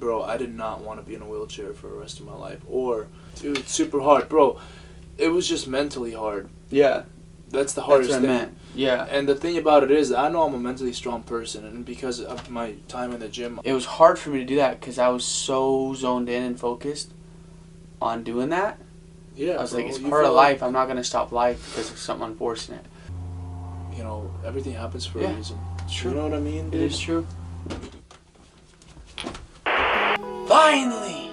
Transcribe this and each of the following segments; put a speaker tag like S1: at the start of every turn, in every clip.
S1: bro, I did not want to be in a wheelchair for the rest of my life. Or, dude, it's super hard. Bro, it was just mentally hard.
S2: Yeah.
S1: That's the hardest
S2: That's what
S1: thing.
S2: I meant. Yeah.
S1: And the thing about it is, I know I'm a mentally strong person, and because of my time in the gym,
S2: it was hard for me to do that because I was so zoned in and focused on doing that.
S1: yeah,
S2: I was
S1: bro,
S2: like, it's
S1: you
S2: part of
S1: feel
S2: life. I'm not going to stop life because of something unfortunate.
S1: You know, everything happens for
S2: Yeah,
S1: a reason.
S2: it's true.
S1: You know what I mean?
S2: It
S1: dude?
S2: is true. Finally!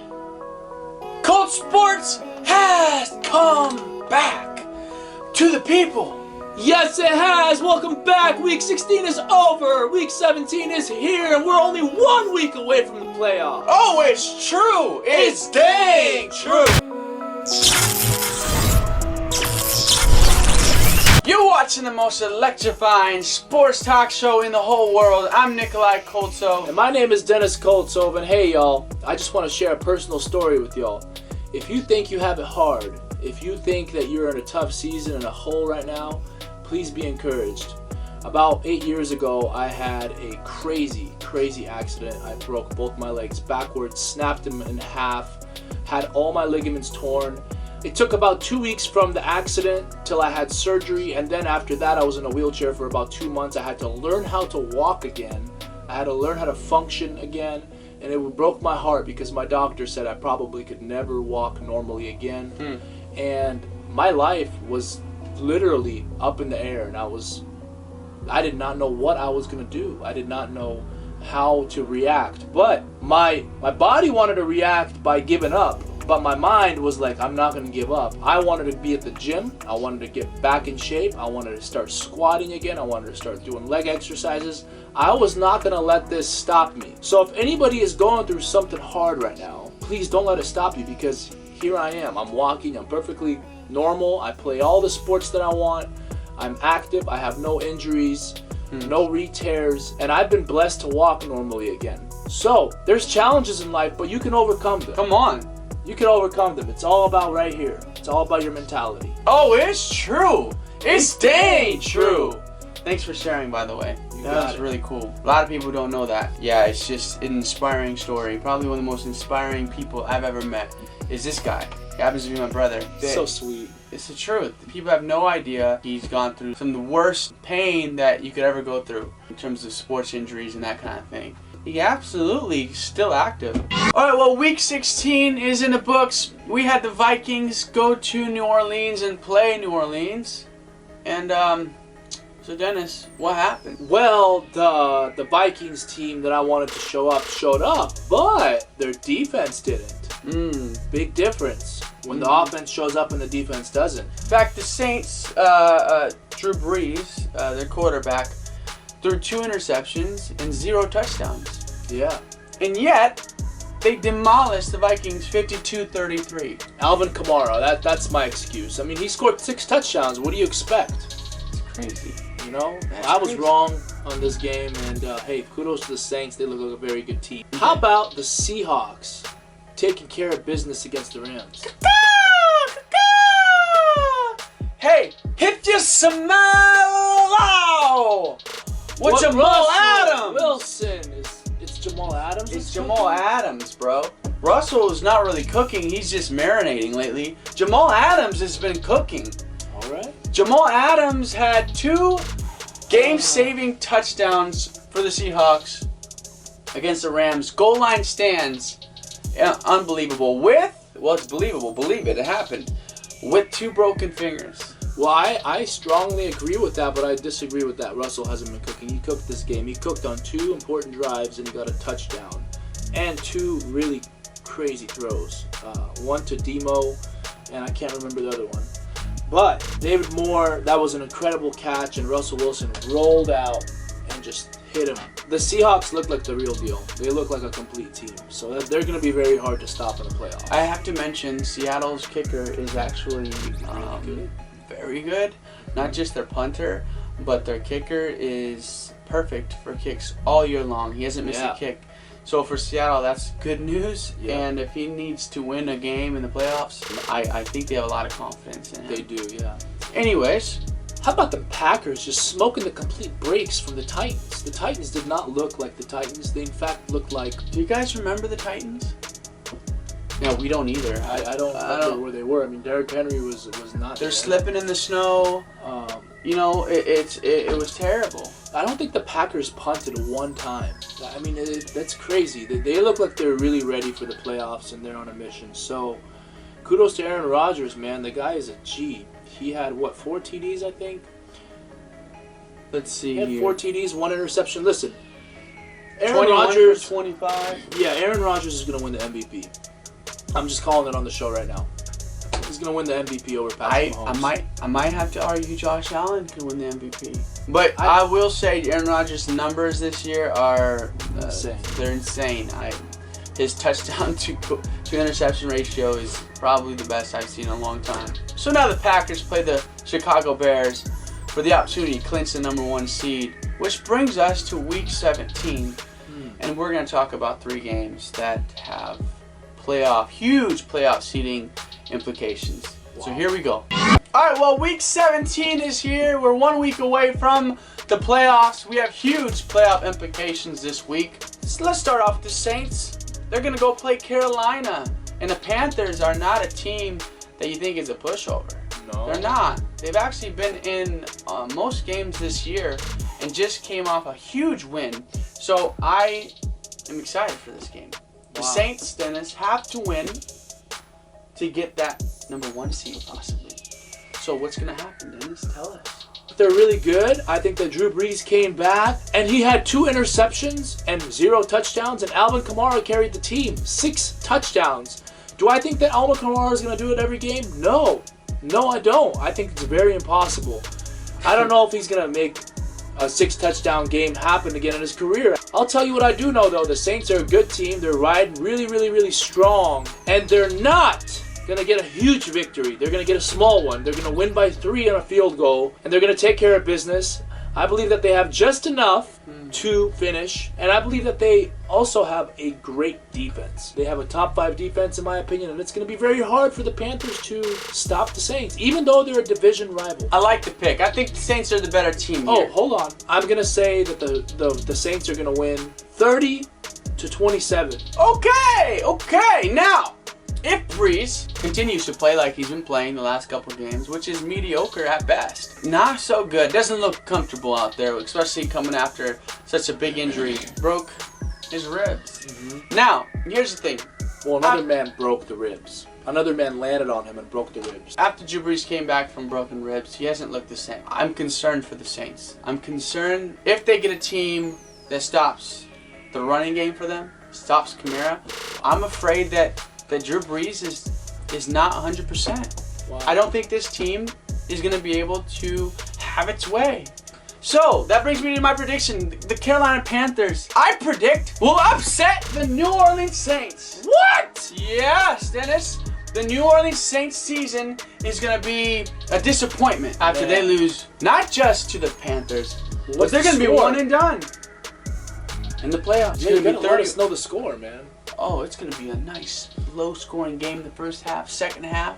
S2: Koltsports has come back to the people.
S1: Yes, it has! Welcome back! Week 16 is over! Week 17 is here, and we're only 1 week away from the playoffs!
S2: Oh, it's true! It's dang true! You're watching the most electrifying sports talk show in the whole world. I'm Nikolai Koltso.
S1: And my name is Dennis Koltsov, and hey y'all, I just want to share a personal story with y'all. If you think you have it hard, if you think that you're in a tough season in a hole right now, please be encouraged. About 8 years ago, I had a crazy accident. I broke both my legs backwards, snapped them in half, had all my ligaments torn. It took about 2 weeks from the accident till I had surgery, and then after that I was in a wheelchair for about 2 months. I had to learn how to walk again. I had to learn how to function again, and it broke my heart because my doctor said I probably could never walk normally again. And my life was literally up in the air, and I did not know what I was gonna do. I did not know how to react. But my body wanted to react by giving up, but my mind was like, I'm not gonna give up. I wanted to be at the gym. I wanted to get back in shape. I wanted to start squatting again. I wanted to start doing leg exercises. I was not gonna let this stop me. So if anybody is going through something hard right now, please don't let it stop you, because here I am. I'm walking. I'm perfectly normal. I play all the sports that I want. I'm active. I have no injuries, no re-tears, and I've been blessed to walk normally again. So there's challenges in life, but you can overcome them.
S2: Come on.
S1: You can overcome them. It's all about right here. It's all about your mentality.
S2: Oh, it's true. It's dang true. Thanks for sharing, by the way. That was really cool. A lot of people don't know that. Yeah, it's just an inspiring story. Probably one of the most inspiring people I've ever met is this guy. He happens to be my brother.
S1: So sweet.
S2: It's the truth. People have no idea he's gone through some of the worst pain that you could ever go through in terms of sports injuries and that kind of thing. He absolutely still active. Alright, well, week 16 is in the books. We had the Vikings go to New Orleans and play New Orleans. And, so Dennis, what happened?
S1: Well, the Vikings team that I wanted to show up showed up, but their defense didn't. Big difference when the offense shows up and the defense doesn't.
S2: In fact, the Saints, Drew Brees, their quarterback, threw 2 interceptions and 0 touchdowns.
S1: Yeah.
S2: And yet, they demolished the Vikings 52-33.
S1: Alvin Kamara, that's my excuse. I mean, he scored 6 touchdowns. What do you expect?
S2: It's crazy.
S1: You know,
S2: That's
S1: I was
S2: crazy.
S1: wrong on this game, and hey, kudos to the Saints. They look like a very good team. How about the Seahawks taking care of business against the Rams?
S2: Hey, hit your smile! What Jamal Adams?
S1: Wilson it's Jamal Adams.
S2: It's Jamal Adams, bro. Russell is not really cooking. He's just marinating lately. Jamal Adams has been cooking.
S1: All right.
S2: Jamal Adams had 2 game-saving touchdowns for the Seahawks against the Rams. Goal line stands. Unbelievable. It's believable. Believe it. It happened. With 2 broken fingers.
S1: Well, I strongly agree with that, but I disagree with that. Russell hasn't been cooking. He cooked this game. He cooked on 2 important drives, and he got a touchdown. And 2 really crazy throws. One to Demo, and I can't remember the other one. But David Moore, that was an incredible catch, and Russell Wilson rolled out and just hit him. The Seahawks look like the real deal. They look like a complete team. So they're going to be very hard to stop in the playoffs.
S2: I have to mention, Seattle's kicker is actually very good. Not just their punter, but their kicker is perfect for kicks all year long. He hasn't missed a kick. So for Seattle, that's good news. Yeah. And if he needs to win a game in the playoffs, I think they have a lot of confidence in him.
S1: They do, yeah.
S2: Anyways,
S1: How about the Packers just smoking the complete brakes from the Titans? The Titans did not look like the Titans. They in fact looked like...
S2: Do you guys remember the Titans? No, we don't either.
S1: I don't remember where they were. I mean, Derrick Henry was not
S2: They're
S1: there.
S2: slipping in the snow. You know, it was terrible.
S1: I don't think the Packers punted one time. I mean, that's crazy. They look like they're really ready for the playoffs and they're on a mission. So, kudos to Aaron Rodgers, man. The guy is a G. He had, what, 4 TDs, I think?
S2: Let's see.
S1: He had
S2: here.
S1: 4 TDs, 1 interception. Listen, Aaron
S2: 21
S1: Rodgers...
S2: 25.
S1: Yeah, Aaron Rodgers is going to win the MVP. I'm just calling it on the show right now. He's going to win the MVP over Patrick Mahomes.
S2: I might have to argue Josh Allen could win the MVP. But I will say Aaron Rodgers' numbers this year are
S1: insane.
S2: They're insane. His touchdown to interception ratio is probably the best I've seen in a long time. So now the Packers play the Chicago Bears for the opportunity to clinch the #1 seed, which brings us to Week 17. And we're going to talk about 3 games that have huge playoff seeding implications. Wow. So here we go. Alright, well, Week 17 is here. We're 1 week away from the playoffs. We have huge playoff implications this week. So let's start off with the Saints. They're going to go play Carolina. And the Panthers are not a team that you think is a pushover.
S1: No.
S2: They're not. They've actually been in most games this year and just came off a huge win. So I am excited for this game. The Saints, Dennis, have to win to get that #1 seed possibly. So what's going to happen, Dennis? Tell us.
S1: They're really good. I think that Drew Brees came back, and he had 2 interceptions and 0 touchdowns, and Alvin Kamara carried the team. 6 touchdowns. Do I think that Alvin Kamara is going to do it every game? No. No, I don't. I think it's very impossible. I don't know if he's going to make a 6-touchdown game happen again in his career. I'll tell you what I do know, though. The Saints are a good team. They're riding really, really, really strong, and they're not going to get a huge victory. They're going to get a small one. They're going to win by 3 on a field goal, and they're going to take care of business. I believe that they have just enough to finish, and I believe that they also have a great defense. They have a top 5 defense, in my opinion, and it's going to be very hard for the Panthers to stop the Saints, even though they're a division rival.
S2: I like the pick. I think the Saints are the better team here.
S1: Oh, hold on. I'm going to say that the Saints are going to win 30-27.
S2: Okay. Now, if Brees continues to play like he's been playing the last couple games, which is mediocre at best, not so good, doesn't look comfortable out there, especially coming after such a big injury, broke his ribs. Now, here's the thing.
S1: Well, another man broke the ribs. Another man landed on him and broke the ribs.
S2: After Drew Brees came back from broken ribs, he hasn't looked the same. I'm concerned for the Saints. I'm concerned if they get a team that stops the running game for them, stops Kamara. I'm afraid that Drew Brees is not 100%.
S1: Wow.
S2: I don't think this team is going to be able to have its way. So, that brings me to my prediction. The Carolina Panthers, I predict, will upset the New Orleans Saints. What? Yes, Dennis. The New Orleans Saints season is going to be a disappointment after they lose not just to the Panthers, but they're going to be one and done in the playoffs.
S1: Yeah, you got to let us know the score, man.
S2: Oh, it's going to be a nice, low-scoring game in the first half. Second half,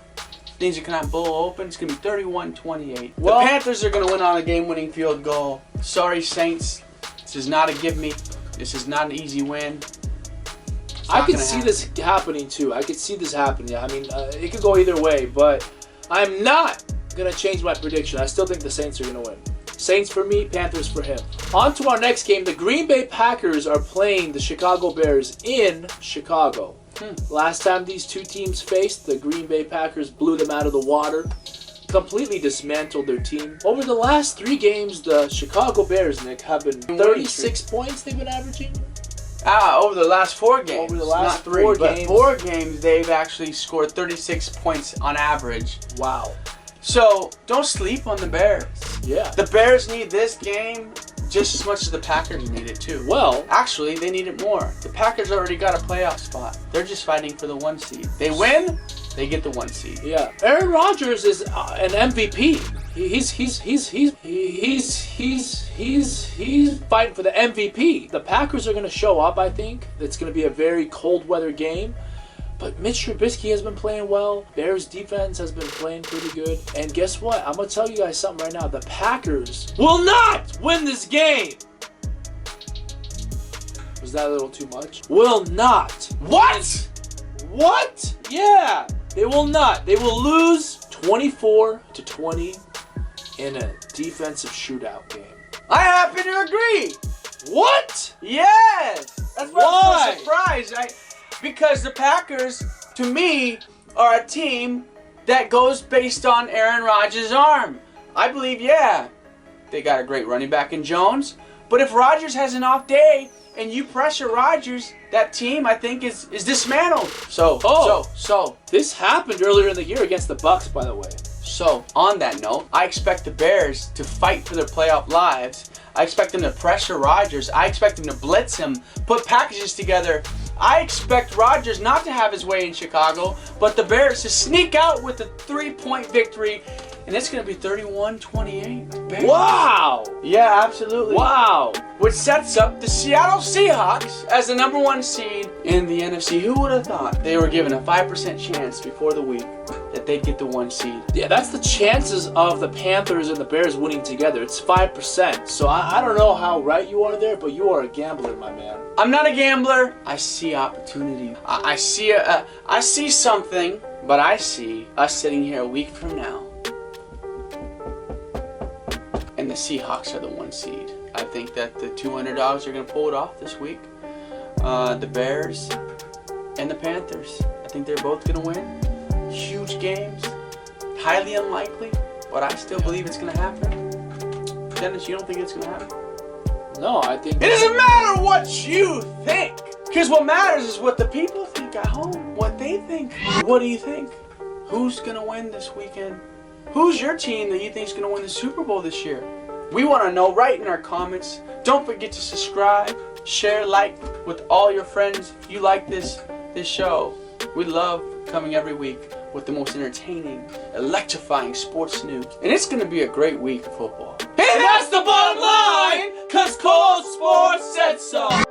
S2: things are kind of blow open. It's going to be 31-28. Well, the Panthers are going to win on a game-winning field goal. Sorry, Saints. This is not a give-me. This is not an easy win.
S1: I could see this happening, too. I could see this happening. I mean, it could go either way, but I'm not going to change my prediction. I still think the Saints are going to win. Saints for me, Panthers for him. On to our next game. The Green Bay Packers are playing the Chicago Bears in Chicago. Last time these two teams faced, the Green Bay Packers blew them out of the water, completely dismantled their team. Over the last 3 games, the Chicago Bears, Nick, have been 36 points they've been averaging.
S2: Over the last 4 games.
S1: Over the last
S2: not 3,
S1: 4
S2: but
S1: games.
S2: 4 games, they've actually scored 36 points on average.
S1: Wow.
S2: So, don't sleep on the Bears.
S1: Yeah.
S2: The Bears need this game just as much as the Packers need it too.
S1: Well,
S2: actually, they need it more. The Packers already got a playoff spot. They're just fighting for the 1 seed. They win, they get the 1 seed.
S1: Yeah. Aaron Rodgers is an MVP. He's fighting for the MVP. The Packers are going to show up, I think. It's going to be a very cold weather game. But Mitch Trubisky has been playing well. Bears defense has been playing pretty good. And guess what? I'm going to tell you guys something right now. The Packers will not win this game. Was that a little too much? Will not.
S2: What?
S1: What? Yeah. They will not. They will lose 24-20 in a defensive shootout game.
S2: I happen to agree.
S1: What?
S2: Yes. That's why
S1: Why?
S2: I'm so surprised. Because the Packers, to me, are a team that goes based on Aaron Rodgers' arm. I believe, yeah, they got a great running back in Jones. But if Rodgers has an off day and you pressure Rodgers, that team, I think, is dismantled. So
S1: This happened earlier in the year against the Bucks, by the way.
S2: So, on that note, I expect the Bears to fight for their playoff lives. I expect them to pressure Rodgers. I expect them to blitz him, put packages together. I expect Rodgers not to have his way in Chicago, but the Bears to sneak out with a 3-point victory, and it's going to be 31-28. Bears.
S1: Wow!
S2: Yeah, absolutely.
S1: Wow!
S2: Which sets up the Seattle Seahawks as the #1 seed in the NFC. Who would have thought they were given a 5% chance before the week that they'd get the 1 seed?
S1: Yeah, that's the chances of the Panthers and the Bears winning together. It's 5%. So I don't know how right you are there, but you are a gambler, my man.
S2: I'm not a gambler. I see opportunity. I see something, but I see us sitting here a week from now, and the Seahawks are the 1 seed. I think that the 2 underdogs are going to pull it off this week. The Bears and the Panthers. I think they're both going to win. Huge games. Highly unlikely, but I still believe it's going to happen. Dennis, you don't think it's going to happen?
S1: No, I think...
S2: It doesn't matter what you think. Because what matters is what the people think at home. What they think. What do you think? Who's going to win this weekend? Who's your team that you think is going to win the Super Bowl this year? We want to know right in our comments. Don't forget to subscribe, share, like with all your friends if you like this show. We love coming every week with the most entertaining, electrifying sports news. And it's going to be a great week of football. And that's the bottom line, because Koltsports said so.